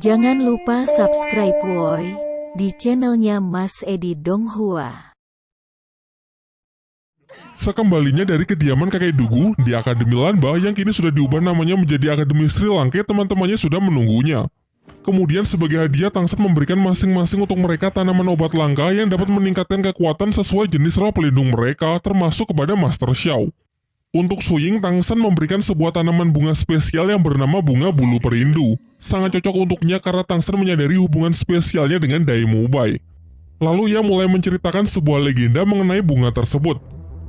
Jangan lupa subscribe woi di channelnya Mas Edi Donghua. Sekembalinya dari kediaman kakek Dugu di Akademi Lanba yang kini sudah diubah namanya menjadi Akademi Sri Langke, teman-temannya sudah menunggunya. Kemudian sebagai hadiah Tangsan memberikan masing-masing untuk mereka tanaman obat langka yang dapat meningkatkan kekuatan sesuai jenis roh pelindung mereka, termasuk kepada Master Xiao. Untuk Suying, Tangsan memberikan sebuah tanaman bunga spesial yang bernama bunga bulu perindu. Sangat cocok untuknya karena Tangsan menyadari hubungan spesialnya dengan Dai Mubai. Lalu ia mulai menceritakan sebuah legenda mengenai bunga tersebut.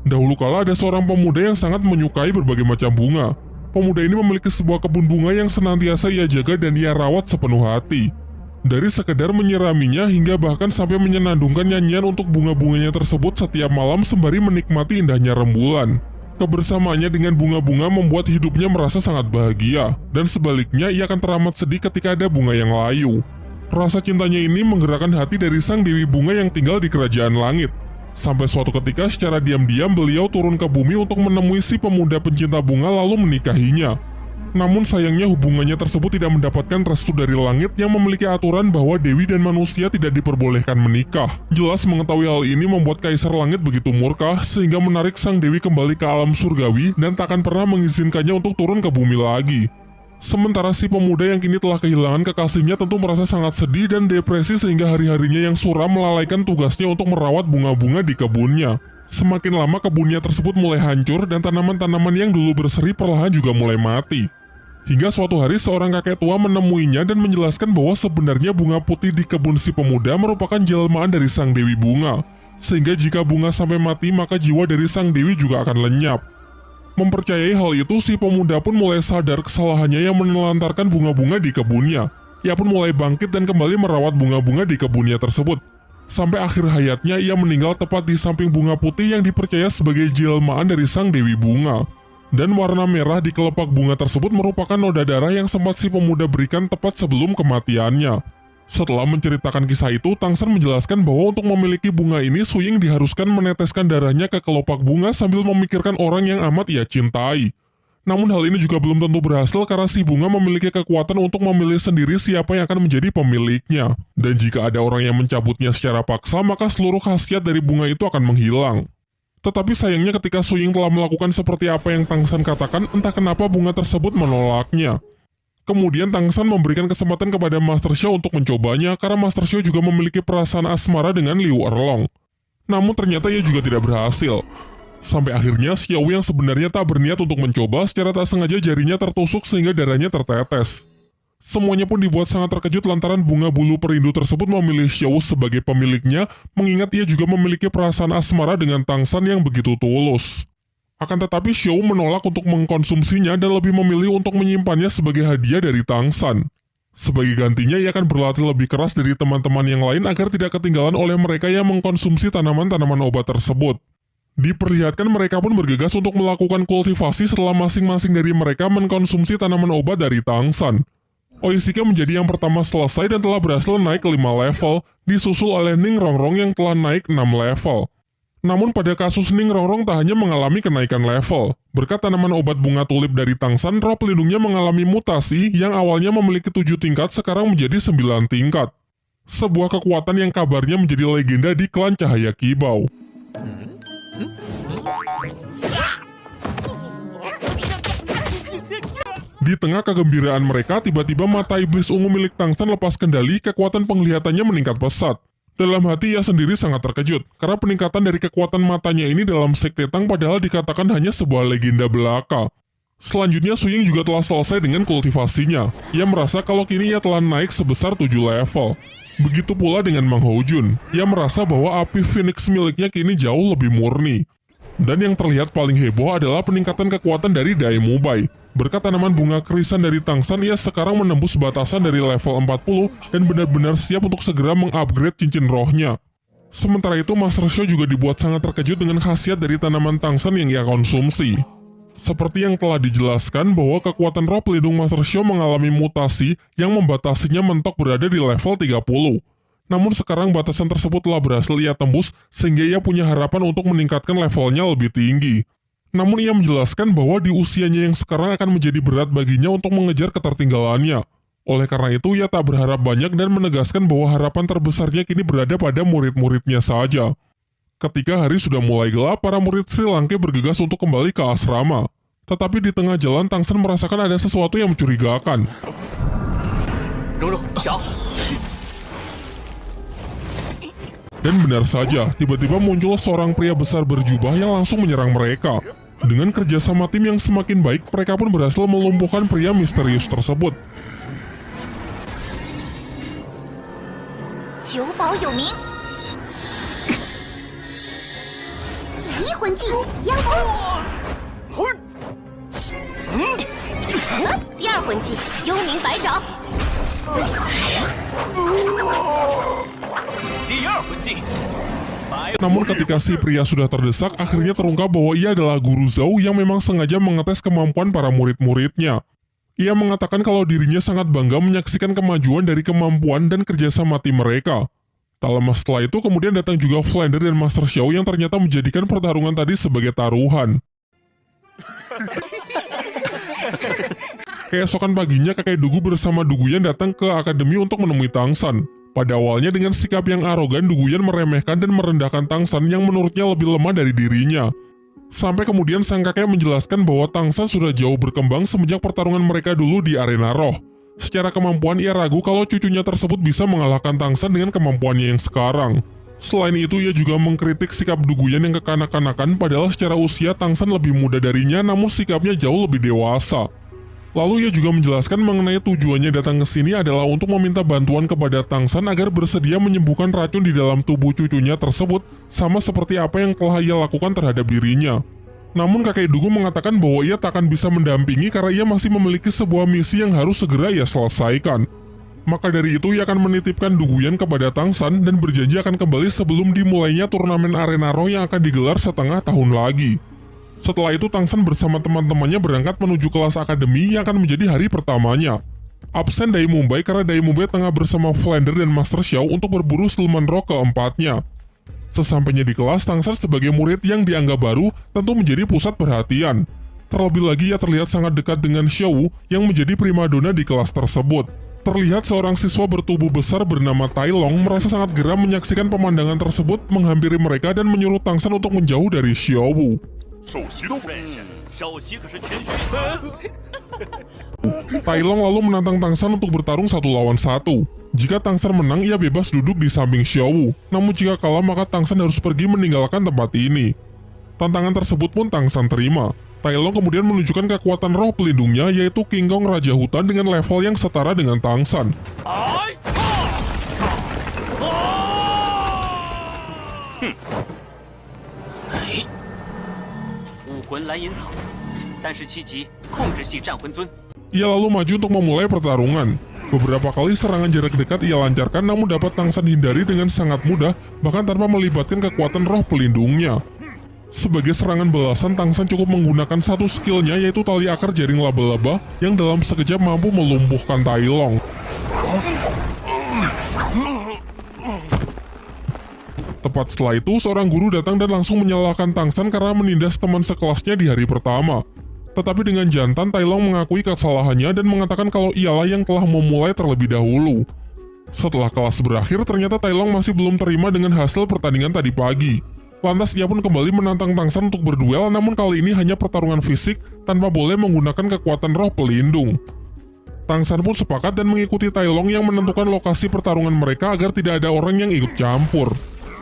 Dahulu kala ada seorang pemuda yang sangat menyukai berbagai macam bunga. Pemuda ini memiliki sebuah kebun bunga yang senantiasa ia jaga dan ia rawat sepenuh hati. Dari sekedar menyiraminya hingga bahkan sampai menyenandungkan nyanyian untuk bunga-bunganya tersebut setiap malam sembari menikmati indahnya rembulan. Kebersamaannya dengan bunga-bunga membuat hidupnya merasa sangat bahagia, dan sebaliknya ia akan teramat sedih ketika ada bunga yang layu. Rasa cintanya ini menggerakkan hati dari sang Dewi Bunga yang tinggal di kerajaan langit. Sampai suatu ketika secara diam-diam beliau turun ke bumi untuk menemui si pemuda pencinta bunga lalu menikahinya. Namun sayangnya hubungannya tersebut tidak mendapatkan restu dari langit yang memiliki aturan bahwa dewi dan manusia tidak diperbolehkan menikah. Jelas mengetahui hal ini membuat Kaisar Langit begitu murka sehingga menarik sang dewi kembali ke alam surgawi dan takkan pernah mengizinkannya untuk turun ke bumi lagi. Sementara si pemuda yang kini telah kehilangan kekasihnya tentu merasa sangat sedih dan depresi sehingga hari-harinya yang suram melalaikan tugasnya untuk merawat bunga-bunga di kebunnya. Semakin lama kebunnya tersebut mulai hancur dan tanaman-tanaman yang dulu berseri perlahan juga mulai mati. Hingga suatu hari seorang kakek tua menemuinya dan menjelaskan bahwa sebenarnya bunga putih di kebun si pemuda merupakan jelmaan dari sang Dewi Bunga. Sehingga jika bunga sampai mati maka jiwa dari sang dewi juga akan lenyap. Mempercayai hal itu, si pemuda pun mulai sadar kesalahannya yang menelantarkan bunga-bunga di kebunnya. Ia pun mulai bangkit dan kembali merawat bunga-bunga di kebunnya tersebut. Sampai akhir hayatnya ia meninggal tepat di samping bunga putih yang dipercaya sebagai jelmaan dari sang Dewi Bunga. Dan warna merah di kelopak bunga tersebut merupakan noda darah yang sempat si pemuda berikan tepat sebelum kematiannya. Setelah menceritakan kisah itu, Tangsan menjelaskan bahwa untuk memiliki bunga ini Suying diharuskan meneteskan darahnya ke kelopak bunga sambil memikirkan orang yang amat ia cintai. Namun hal ini juga belum tentu berhasil karena si bunga memiliki kekuatan untuk memilih sendiri siapa yang akan menjadi pemiliknya. Dan jika ada orang yang mencabutnya secara paksa, maka seluruh khasiat dari bunga itu akan menghilang. Tetapi sayangnya ketika Suying telah melakukan seperti apa yang Tangsan katakan, entah kenapa bunga tersebut menolaknya. Kemudian Tangsan memberikan kesempatan kepada Master Xiao untuk mencobanya karena Master Xiao juga memiliki perasaan asmara dengan Liu Erlong. Namun ternyata ia juga tidak berhasil. Sampai akhirnya Xiao yang sebenarnya tak berniat untuk mencoba secara tak sengaja jarinya tertusuk sehingga darahnya tertetes. Semuanya pun dibuat sangat terkejut lantaran bunga bulu perindu tersebut memilih Xiao sebagai pemiliknya, mengingat ia juga memiliki perasaan asmara dengan Tangsan yang begitu tulus. Akan tetapi Xiao menolak untuk mengkonsumsinya dan lebih memilih untuk menyimpannya sebagai hadiah dari Tangsan. Sebagai gantinya ia akan berlatih lebih keras dari teman-teman yang lain agar tidak ketinggalan oleh mereka yang mengkonsumsi tanaman-tanaman obat tersebut. Diperlihatkan mereka pun bergegas untuk melakukan kultivasi setelah masing-masing dari mereka mengkonsumsi tanaman obat dari Tangsan. Oishika menjadi yang pertama selesai dan telah berhasil naik ke 5 level, disusul oleh Ning Rongrong yang telah naik 6 level. Namun pada kasus Ning Rongrong tak hanya mengalami kenaikan level. Berkat tanaman obat bunga tulip dari Tangsan, roh pelindungnya mengalami mutasi yang awalnya memiliki 7 tingkat sekarang menjadi 9 tingkat. Sebuah kekuatan yang kabarnya menjadi legenda di klan Cahaya Kibau. Di tengah kegembiraan mereka, tiba-tiba mata iblis ungu milik Tangsan lepas kendali, kekuatan penglihatannya meningkat pesat. Dalam hati ia sendiri sangat terkejut, karena peningkatan dari kekuatan matanya ini dalam sekte Tang padahal dikatakan hanya sebuah legenda belaka. Selanjutnya Suying juga telah selesai dengan kultivasinya. Ia merasa kalau kini ia telah naik sebesar 7 level. Begitu pula dengan Mang Houjun. Ia merasa bahwa api Phoenix miliknya kini jauh lebih murni. Dan yang terlihat paling heboh adalah peningkatan kekuatan dari Dai Mubai. Berkat tanaman bunga kerisan dari Tangsan, ia sekarang menembus batasan dari level 40 dan benar-benar siap untuk segera mengupgrade cincin rohnya. Sementara itu, Master Xiao juga dibuat sangat terkejut dengan khasiat dari tanaman Tangsan yang ia konsumsi. Seperti yang telah dijelaskan bahwa kekuatan roh pelindung Master Xiao mengalami mutasi yang membatasinya mentok berada di level 30. Namun sekarang batasan tersebut telah berhasil ia tembus sehingga ia punya harapan untuk meningkatkan levelnya lebih tinggi. Namun ia menjelaskan bahwa di usianya yang sekarang akan menjadi berat baginya untuk mengejar ketertinggalannya. Oleh karena itu, ia tak berharap banyak dan menegaskan bahwa harapan terbesarnya kini berada pada murid-muridnya saja. Ketika hari sudah mulai gelap, para murid Sri Langke bergegas untuk kembali ke asrama. Tetapi di tengah jalan, Tangsan merasakan ada sesuatu yang mencurigakan. Dan benar saja, tiba-tiba muncul seorang pria besar berjubah yang langsung menyerang mereka. Dengan kerjasama tim yang semakin baik, mereka pun berhasil melumpuhkan pria misterius tersebut. 九宝有名，移魂技妖风，第二魂技幽冥百爪，第二魂技。 Namun ketika si pria sudah terdesak, akhirnya terungkap bahwa ia adalah Guru Zhou yang memang sengaja mengetes kemampuan para murid-muridnya. Ia mengatakan kalau dirinya sangat bangga menyaksikan kemajuan dari kemampuan dan kerjasama tim mereka. Tak lama setelah itu kemudian datang juga Flounder dan Master Xiao yang ternyata menjadikan pertarungan tadi sebagai taruhan. Keesokan paginya kakek Dugu bersama Duguyan datang ke akademi untuk menemui Tangsan. Pada awalnya dengan sikap yang arogan, Duguyan meremehkan dan merendahkan Tangsan yang menurutnya lebih lemah dari dirinya. Sampai kemudian sang kakek menjelaskan bahwa Tangsan sudah jauh berkembang semenjak pertarungan mereka dulu di arena roh. Secara kemampuan ia ragu kalau cucunya tersebut bisa mengalahkan Tangsan dengan kemampuannya yang sekarang. Selain itu ia juga mengkritik sikap Duguyan yang kekanak-kanakan padahal secara usia Tangsan lebih muda darinya namun sikapnya jauh lebih dewasa. Lalu ia juga menjelaskan mengenai tujuannya datang ke sini adalah untuk meminta bantuan kepada Tangsan agar bersedia menyembuhkan racun di dalam tubuh cucunya tersebut sama seperti apa yang telah ia lakukan terhadap dirinya. Namun kakek Dugu mengatakan bahwa ia tak akan bisa mendampingi karena ia masih memiliki sebuah misi yang harus segera ia selesaikan. Maka dari itu ia akan menitipkan Duguyan kepada Tangsan dan berjanji akan kembali sebelum dimulainya turnamen arena roh yang akan digelar setengah tahun lagi. Setelah itu Tangsan bersama teman-temannya berangkat menuju kelas akademi yang akan menjadi hari pertamanya. Absen Dai Mumbai karena Dai Mumbai tengah bersama Flounder dan Master Xiao untuk berburu siluman roh keempatnya. Sesampainya di kelas, Tangsan sebagai murid yang dianggap baru tentu menjadi pusat perhatian. Terlebih lagi ia terlihat sangat dekat dengan Xiao yang menjadi primadona di kelas tersebut. Terlihat seorang siswa bertubuh besar bernama Tai Long merasa sangat geram menyaksikan pemandangan tersebut menghampiri mereka dan menyuruh Tangsan untuk menjauh dari Xiao. 首席都不认识，首席可是全学院。 Tai Long lalu menantang Tangsan untuk bertarung 1 lawan 1. Jika Tangsan menang, ia bebas duduk di samping Xiao. Namun jika kalah, maka Tangsan harus pergi meninggalkan tempat ini. Tantangan tersebut pun Tangsan terima. Tai Long kemudian menunjukkan kekuatan roh pelindungnya, yaitu King Kong Raja Hutan dengan level yang setara dengan Tangsan. 武魂蓝银草，37级控制系战魂尊。 Ia lalu maju untuk memulai pertarungan. Beberapa kali serangan jarak dekat ia lancarkan namun dapat Tangsan hindari dengan sangat mudah, bahkan tanpa melibatkan kekuatan roh pelindungnya. Sebagai serangan balasan, Tangsan cukup menggunakan satu skillnya yaitu tali akar jaring laba-laba yang dalam sekejap mampu melumpuhkan Tai Long. Tepat setelah itu, seorang guru datang dan langsung menyalahkan Tangsan karena menindas teman sekelasnya di hari pertama. Tetapi dengan jantan, Tai Long mengakui kesalahannya dan mengatakan kalau ialah yang telah memulai terlebih dahulu. Setelah kelas berakhir, ternyata Tai Long masih belum terima dengan hasil pertandingan tadi pagi. Lantas ia pun kembali menantang Tangsan untuk berduel, namun kali ini hanya pertarungan fisik tanpa boleh menggunakan kekuatan roh pelindung. Tangsan pun sepakat dan mengikuti Tai Long yang menentukan lokasi pertarungan mereka agar tidak ada orang yang ikut campur.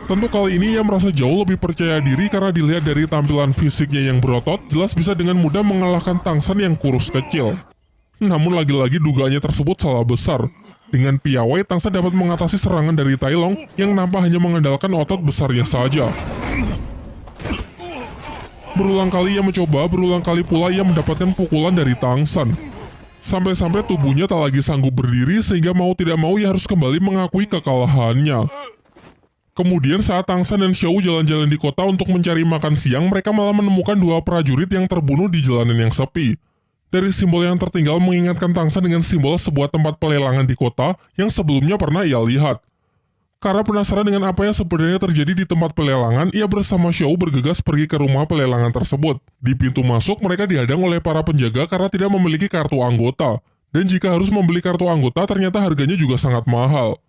Tentu kali ini ia merasa jauh lebih percaya diri karena dilihat dari tampilan fisiknya yang berotot, jelas bisa dengan mudah mengalahkan Tangsan yang kurus kecil. Namun lagi-lagi dugaannya tersebut salah besar. Dengan piawai, Tangsan dapat mengatasi serangan dari Tai Long yang nampak hanya mengandalkan otot besarnya saja. Berulang kali ia mencoba, berulang kali pula ia mendapatkan pukulan dari Tangsan. Sampai-sampai tubuhnya tak lagi sanggup berdiri sehingga mau tidak mau ia harus kembali mengakui kekalahannya. Kemudian saat Tangsan dan Xiao jalan-jalan di kota untuk mencari makan siang, mereka malah menemukan 2 prajurit yang terbunuh di jalanan yang sepi. Dari simbol yang tertinggal mengingatkan Tangsan dengan simbol sebuah tempat pelelangan di kota yang sebelumnya pernah ia lihat. Karena penasaran dengan apa yang sebenarnya terjadi di tempat pelelangan, ia bersama Xiao bergegas pergi ke rumah pelelangan tersebut. Di pintu masuk, mereka dihadang oleh para penjaga karena tidak memiliki kartu anggota. Dan jika harus membeli kartu anggota, ternyata harganya juga sangat mahal.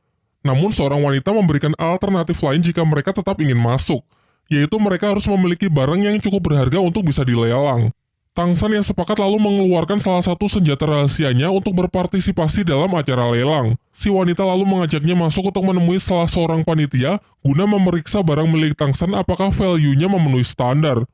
Namun seorang wanita memberikan alternatif lain jika mereka tetap ingin masuk, yaitu mereka harus memiliki barang yang cukup berharga untuk bisa dilelang. Tang San yang sepakat lalu mengeluarkan salah satu senjata rahasianya untuk berpartisipasi dalam acara lelang. Si wanita lalu mengajaknya masuk untuk menemui salah seorang panitia guna memeriksa barang milik Tang San apakah value-nya memenuhi standar.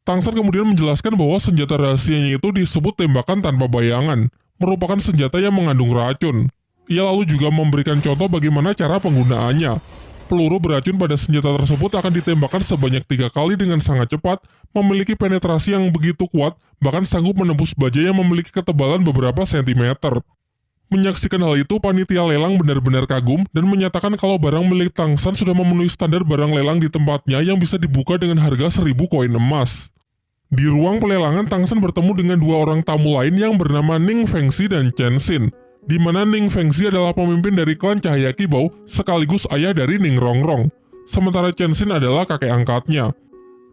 Tang San kemudian menjelaskan bahwa senjata rahasianya itu disebut tembakan tanpa bayangan, merupakan senjata yang mengandung racun. Ia lalu juga memberikan contoh bagaimana cara penggunaannya. Peluru beracun pada senjata tersebut akan ditembakkan sebanyak 3 kali dengan sangat cepat, memiliki penetrasi yang begitu kuat, bahkan sanggup menembus baja yang memiliki ketebalan beberapa sentimeter. Menyaksikan hal itu, panitia lelang benar-benar kagum dan menyatakan kalau barang milik Tang San sudah memenuhi standar barang lelang di tempatnya yang bisa dibuka dengan harga 1000 koin emas. Di ruang pelelangan, Tang San bertemu dengan 2 orang tamu lain yang bernama Ning Fengxi dan Chen Xin, di mana Ning Fengxi adalah pemimpin dari klan Cahaya Kibau sekaligus ayah dari Ning Rongrong, sementara Chen Xin adalah kakek angkatnya.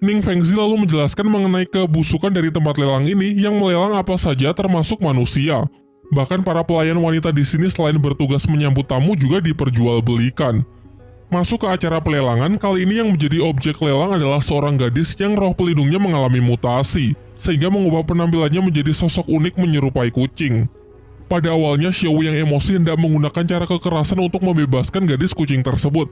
Ning Fengxi lalu menjelaskan mengenai kebusukan dari tempat lelang ini yang melelang apa saja termasuk manusia. Bahkan para pelayan wanita di sini selain bertugas menyambut tamu juga diperjualbelikan. Masuk ke acara pelelangan, kali ini yang menjadi objek lelang adalah seorang gadis yang roh pelindungnya mengalami mutasi, sehingga mengubah penampilannya menjadi sosok unik menyerupai kucing. Pada awalnya, Xiao yang emosi hendak menggunakan cara kekerasan untuk membebaskan gadis kucing tersebut.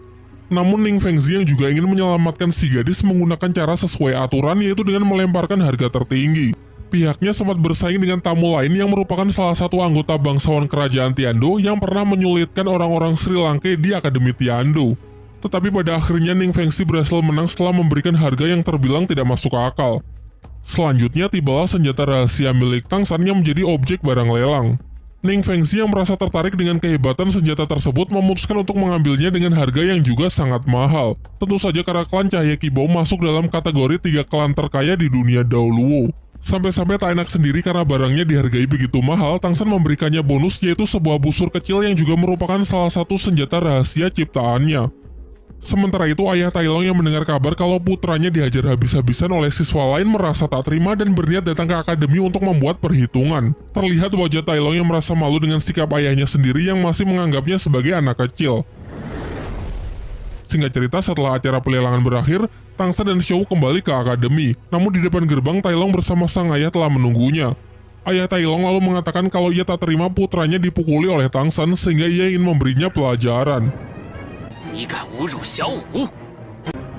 Namun Ning Fengxi yang juga ingin menyelamatkan si gadis menggunakan cara sesuai aturan, yaitu dengan melemparkan harga tertinggi. Pihaknya sempat bersaing dengan tamu lain yang merupakan salah satu anggota bangsawan kerajaan Tiando yang pernah menyulitkan orang-orang Sri Lanka di Akademi Tiando. Tetapi pada akhirnya Ning Fengxi berhasil menang setelah memberikan harga yang terbilang tidak masuk akal. Selanjutnya tibalah senjata rahasia milik Tang San yang menjadi objek barang lelang. Ning Fengxi yang merasa tertarik dengan kehebatan senjata tersebut memutuskan untuk mengambilnya dengan harga yang juga sangat mahal. Tentu saja karena klan Cahaya Kibau masuk dalam kategori 3 klan terkaya di dunia dahulu. Sampai-sampai tak enak sendiri karena barangnya dihargai begitu mahal, Tang San memberikannya bonus yaitu sebuah busur kecil yang juga merupakan salah satu senjata rahasia ciptaannya. Sementara itu, ayah Tai Long yang mendengar kabar kalau putranya dihajar habis-habisan oleh siswa lain merasa tak terima dan berniat datang ke akademi untuk membuat perhitungan. Terlihat wajah Tai Long yang merasa malu dengan sikap ayahnya sendiri yang masih menganggapnya sebagai anak kecil. Singkat cerita, setelah acara pelelangan berakhir, Tang San dan Xiao kembali ke akademi. Namun di depan gerbang, Tai Long bersama sang ayah telah menunggunya. Ayah Tai Long lalu mengatakan kalau ia tak terima putranya dipukuli oleh Tang San sehingga ia ingin memberinya pelajaran.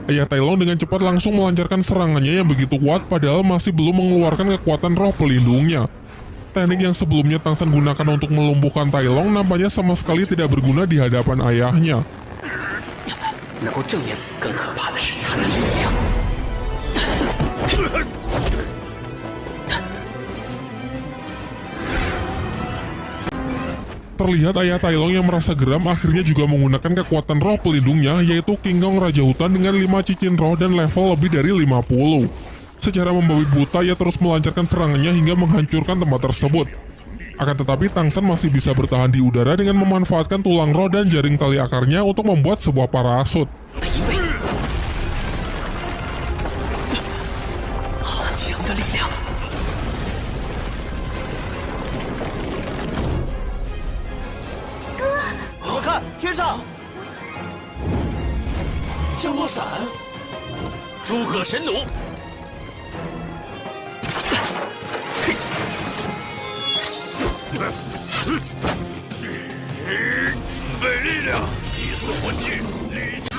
Ayah Tai Long dengan cepat langsung melancarkan serangannya yang begitu kuat padahal masih belum mengeluarkan kekuatan roh pelindungnya. Teknik yang sebelumnya Tang San gunakan untuk melumpuhkan Tai Long nampaknya sama sekali tidak berguna di hadapan ayahnya. Terlihat ayah Tai Long yang merasa geram akhirnya juga menggunakan kekuatan roh pelindungnya yaitu King Kong Raja Hutan dengan 5 cincin roh dan level lebih dari 50. Secara membabi buta ia terus melancarkan serangannya hingga menghancurkan tempat tersebut. Akan tetapi Tang San masih bisa bertahan di udara dengan memanfaatkan tulang roh dan jaring tali akarnya untuk membuat sebuah parasut.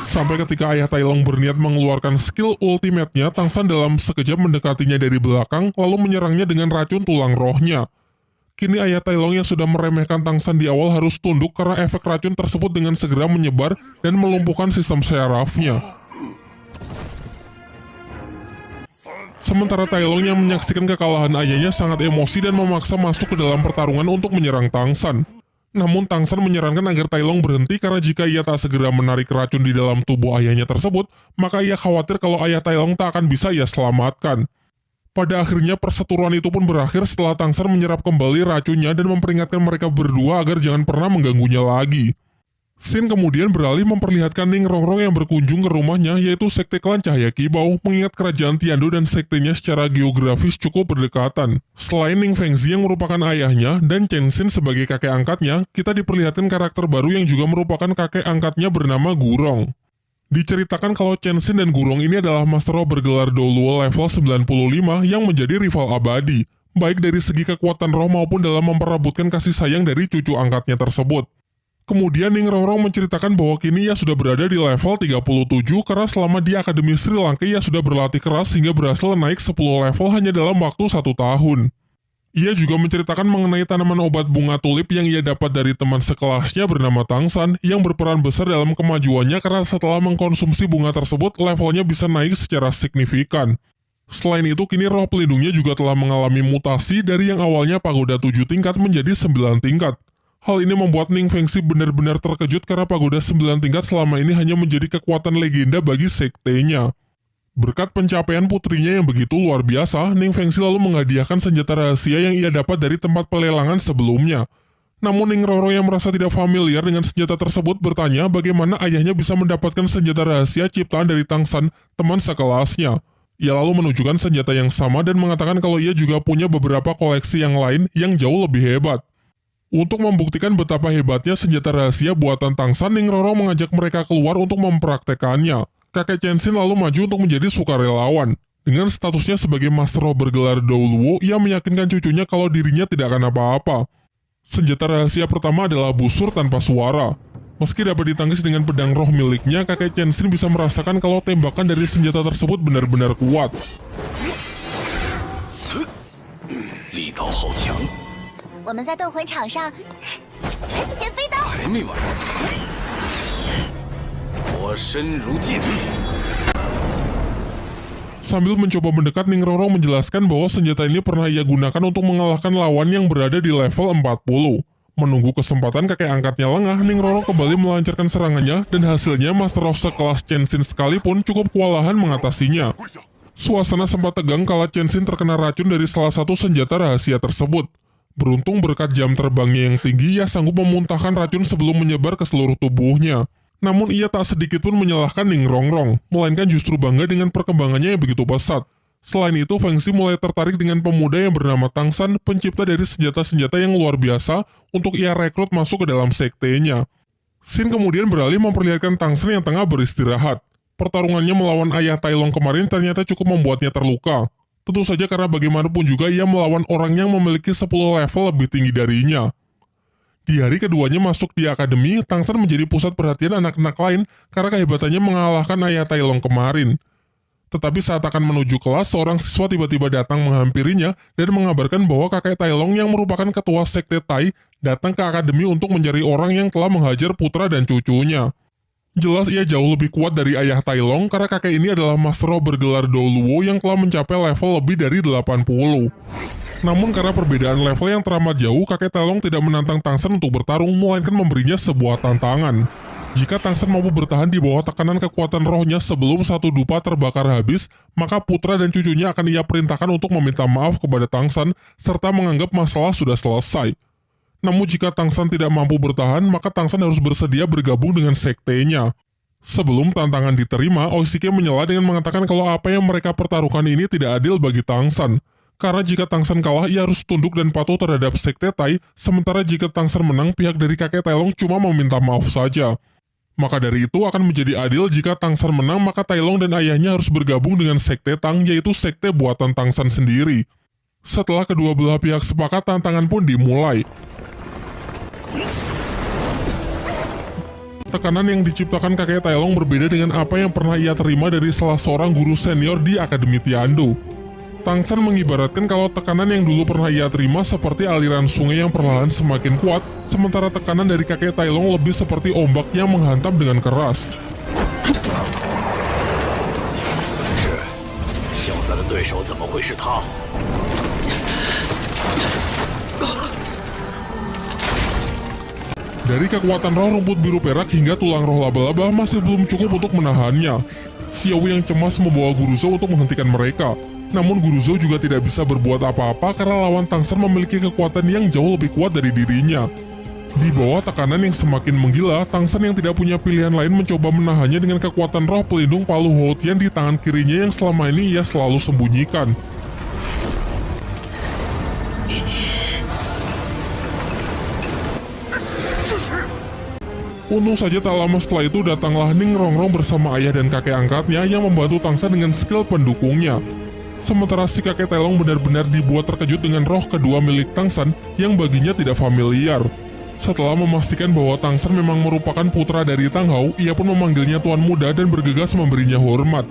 Sampai ketika ayah Tai Long berniat mengeluarkan skill ultimate-nya, Tang San dalam sekejap mendekatinya dari belakang lalu menyerangnya dengan racun tulang rohnya. Kini ayah Tai Long yang sudah meremehkan Tang San di awal harus tunduk karena efek racun tersebut dengan segera menyebar dan melumpuhkan sistem syarafnya. Sementara Tai Long yang menyaksikan kekalahan ayahnya sangat emosi dan memaksa masuk ke dalam pertarungan untuk menyerang Tang San. Namun Tang San menyarankan agar Tai Long berhenti karena jika ia tak segera menarik racun di dalam tubuh ayahnya tersebut, maka ia khawatir kalau ayah Tai Long tak akan bisa ia selamatkan. Pada akhirnya perseteruan itu pun berakhir setelah Tang San menyerap kembali racunnya dan memperingatkan mereka berdua agar jangan pernah mengganggunya lagi. Sin kemudian beralih memperlihatkan Ning Rongrong yang berkunjung ke rumahnya, yaitu sekte klan Cahaya Kibau, mengingat kerajaan Tiando dan sektenya secara geografis cukup berdekatan. Selain Ning Fengzi yang merupakan ayahnya dan Chen Xin sebagai kakek angkatnya, kita diperlihatkan karakter baru yang juga merupakan kakek angkatnya bernama Gurong. Diceritakan kalau Chen Xin dan Gurong ini adalah Master Roh bergelar Doluo level 95 yang menjadi rival abadi, baik dari segi kekuatan roh maupun dalam memperebutkan kasih sayang dari cucu angkatnya tersebut. Kemudian Ning Rongrong menceritakan bahwa kini ia sudah berada di level 37 karena selama di Akademi Sri Lanka ia sudah berlatih keras hingga berhasil naik 10 level hanya dalam waktu 1 tahun. Ia juga menceritakan mengenai tanaman obat bunga tulip yang ia dapat dari teman sekelasnya bernama Tangsan yang berperan besar dalam kemajuannya karena setelah mengkonsumsi bunga tersebut levelnya bisa naik secara signifikan. Selain itu kini roh pelindungnya juga telah mengalami mutasi dari yang awalnya pagoda 7 tingkat menjadi 9 tingkat. Hal ini membuat Ning Fengzi benar-benar terkejut karena pagoda 9 tingkat selama ini hanya menjadi kekuatan legenda bagi sektenya. Berkat pencapaian putrinya yang begitu luar biasa, Ning Fengzi lalu menghadiahkan senjata rahasia yang ia dapat dari tempat pelelangan sebelumnya. Namun Ning Rongrong yang merasa tidak familiar dengan senjata tersebut bertanya bagaimana ayahnya bisa mendapatkan senjata rahasia ciptaan dari Tangsan, teman sekelasnya. Ia lalu menunjukkan senjata yang sama dan mengatakan kalau ia juga punya beberapa koleksi yang lain yang jauh lebih hebat. Untuk membuktikan betapa hebatnya senjata rahasia buatan Tangsan, Ning Rongrong mengajak mereka keluar untuk mempraktekannya. Kakek Chen Xin lalu maju untuk menjadi sukarelawan. Dengan statusnya sebagai Master Roh bergelar Doluo, ia meyakinkan cucunya kalau dirinya tidak akan apa-apa. Senjata rahasia pertama adalah busur tanpa suara. Meski dapat ditangkis dengan pedang roh miliknya, kakek Chen Xin bisa merasakan kalau tembakan dari senjata tersebut benar-benar kuat. 力道好强，我们在斗魂场上才子剑飞刀，还没完，我身如剑。 Sambil mencoba mendekat, Ning Rongrong menjelaskan bahwa senjata ini pernah ia gunakan untuk mengalahkan lawan yang berada di level 40. Menunggu kesempatan kakek angkatnya lengah, Ning Rongrong kembali melancarkan serangannya dan hasilnya Master Roh sekelas Chen Xin sekalipun cukup kewalahan mengatasinya. Suasana sempat tegang kala Chen Xin terkena racun dari salah satu senjata rahasia tersebut. Beruntung berkat jam terbangnya yang tinggi, ia sanggup memuntahkan racun sebelum menyebar ke seluruh tubuhnya. Namun ia tak sedikit pun menyalahkan Ning Rongrong, melainkan justru bangga dengan perkembangannya yang begitu pesat. Selain itu, Fengzi mulai tertarik dengan pemuda yang bernama Tangsan, pencipta dari senjata-senjata yang luar biasa untuk ia rekrut masuk ke dalam sektenya. Sin kemudian beralih memperlihatkan Tangsan yang tengah beristirahat. Pertarungannya melawan ayah Tai Long kemarin ternyata cukup membuatnya terluka. Tentu saja karena bagaimanapun juga ia melawan orang yang memiliki 10 level lebih tinggi darinya. Di hari keduanya masuk di akademi, Tangsan menjadi pusat perhatian anak-anak lain karena kehebatannya mengalahkan ayah Tai Long kemarin. Tetapi saat akan menuju kelas, seorang siswa tiba-tiba datang menghampirinya dan mengabarkan bahwa kakek Tai Long yang merupakan ketua sekte Tai datang ke akademi untuk mencari orang yang telah menghajar putra dan cucunya. Jelas ia jauh lebih kuat dari ayah Tai Long karena kakek ini adalah Master Roh bergelar Doluo yang telah mencapai level lebih dari 80. Namun karena perbedaan level yang teramat jauh, kakek Tai Long tidak menantang Tangsan untuk bertarung, melainkan memberinya sebuah tantangan. Jika Tangsan mampu bertahan di bawah tekanan kekuatan rohnya sebelum satu dupa terbakar habis, maka putra dan cucunya akan ia perintahkan untuk meminta maaf kepada Tangsan serta menganggap masalah sudah selesai. Namun jika Tangsan tidak mampu bertahan, maka Tangsan harus bersedia bergabung dengan sektenya. Sebelum tantangan diterima, Oishike menyela dengan mengatakan kalau apa yang mereka pertaruhkan ini tidak adil bagi Tangsan. Karena jika Tangsan kalah, ia harus tunduk dan patuh terhadap sekte Tai, sementara jika Tangsan menang, pihak dari kakek Tai Long cuma meminta maaf saja. Maka dari itu akan menjadi adil jika Tangsan menang, maka Tai Long dan ayahnya harus bergabung dengan sekte Tang, yaitu sekte buatan Tangsan sendiri. Setelah kedua belah pihak sepakat, tantangan pun dimulai. Tekanan yang diciptakan kakek Tai Long berbeda dengan apa yang pernah ia terima dari salah seorang guru senior di Akademi Tiando. Tangsan mengibaratkan kalau tekanan yang dulu pernah ia terima seperti aliran sungai yang perlahan semakin kuat, sementara tekanan dari kakek Tai Long lebih seperti ombak yang menghantam dengan keras. 小三的对手怎么会是他？ Dari kekuatan roh rumput biru perak hingga tulang roh laba-laba masih belum cukup untuk menahannya. Xiao yang cemas membawa Guru Zhou untuk menghentikan mereka. Namun Guru Zhou juga tidak bisa berbuat apa-apa karena lawan Tangsan memiliki kekuatan yang jauh lebih kuat dari dirinya. Di bawah tekanan yang semakin menggila, Tangsan yang tidak punya pilihan lain mencoba menahannya dengan kekuatan roh pelindung palu Houdian di tangan kirinya yang selama ini ia selalu sembunyikan. Untung saja tak lama setelah itu datanglah Ning Rongrong bersama ayah dan kakek angkatnya yang membantu Tangsan dengan skill pendukungnya. Sementara si kakek Telong benar-benar dibuat terkejut dengan roh kedua milik Tangsan yang baginya tidak familiar. Setelah memastikan bahwa Tangsan memang merupakan putra dari Tang Hao, ia pun memanggilnya Tuan Muda dan bergegas memberinya hormat.